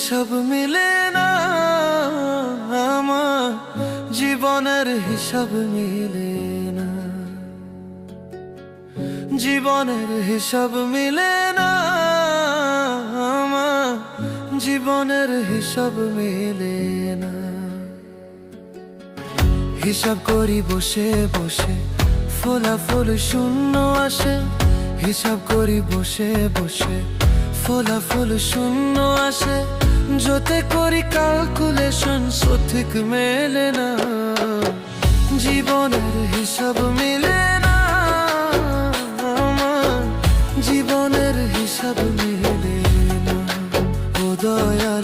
হিসাব মিলে না, আমার জীবনের হিসাব মিলে না, জীবনের হিসাব মিলে না, আমার জীবনের হিসাব মিলে না। হিসাব করি বসে বসে, ফলাফল শূন্য আসে। হিসাব করি বসে বসে, ফলাফল শূন্য আসে। যতে করি ক্যালকুলেশন সঠিক মেলে না, জীবনের হিসাব মিলে না, আমার জীবনের হিসাব মিলে না। ও দয়া